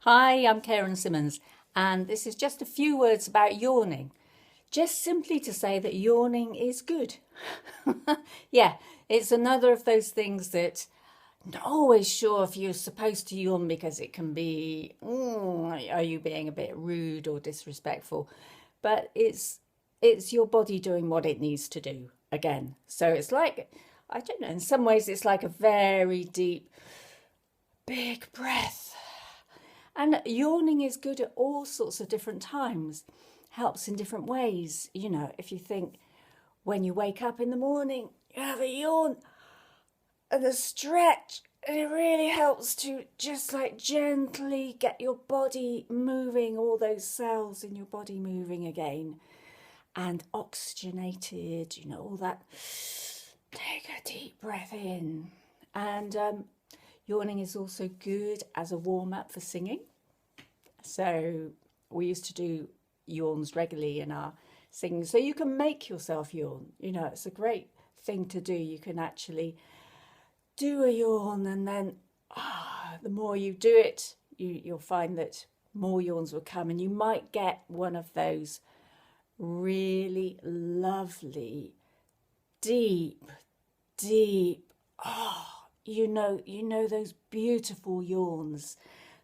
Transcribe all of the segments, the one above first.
Hi, I'm Karen Simmons, and this is just a few words about yawning. Just simply to say that yawning is good. Yeah, it's another of those things that I'm not always sure if you're supposed to yawn because it can be, are you being a bit rude or disrespectful? But it's your body doing what it needs to do again. So it's like, I don't know, in some ways it's like a very deep, big breath. And yawning is good at all sorts of different times, helps in different ways. You know, if you think when you wake up in the morning, you have a yawn and a stretch, and it really helps to just like gently get your body moving, all those cells in your body moving again and oxygenated, you know, all that. Take a deep breath in. And yawning is also good as a warm up for singing. So we used to do yawns regularly in our singing. So you can make yourself yawn. You know, it's a great thing to do. You can actually do a yawn, and then the more you do it, you'll find that more yawns will come, and you might get one of those really lovely, deep, you know those beautiful yawns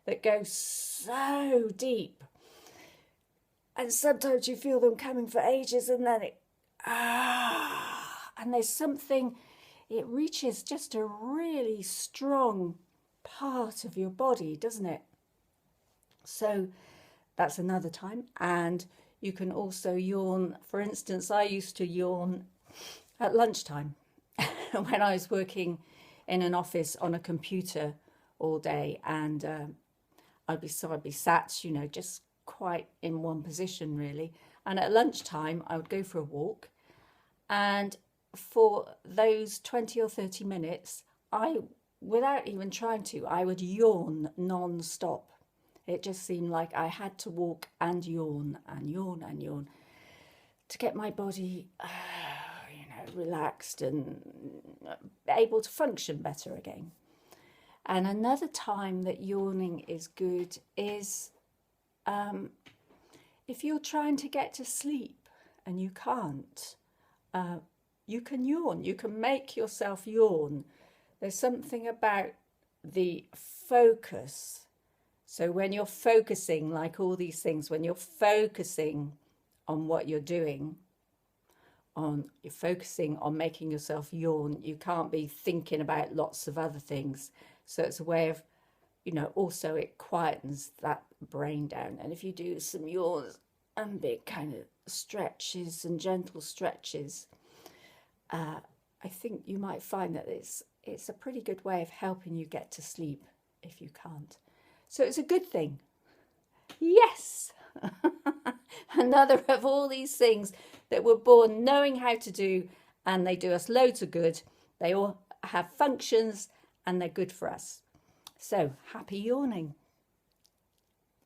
that go so deep, and sometimes you feel them coming for ages, and then and there's something, it reaches just a really strong part of your body, doesn't it? So that's another time. And you can also yawn. For instance, I used to yawn at lunchtime when I was working in an office on a computer all day, and I'd be sat, you know, just quite in one position really. And at lunchtime, I would go for a walk, and for those 20 or 30 minutes, without even trying to, I would yawn non-stop. It just seemed like I had to walk and yawn and yawn and yawn to get my body, relaxed and able to function better again. And another time that yawning is good is if you're trying to get to sleep and you can't, you can yawn. You can make yourself yawn. There's something about the focus. So when you're focusing, like all these things, when you're focusing on what you're doing, you're focusing on making yourself yawn, you can't be thinking about lots of other things. So it's a way of, also it quietens that brain down. And if you do some yawns and big kind of stretches and gentle stretches, I think you might find that it's a pretty good way of helping you get to sleep if you can't. So it's a good thing. Yes! Another of all these things that we're born knowing how to do, and they do us loads of good. They all have functions and they're good for us. So happy yawning.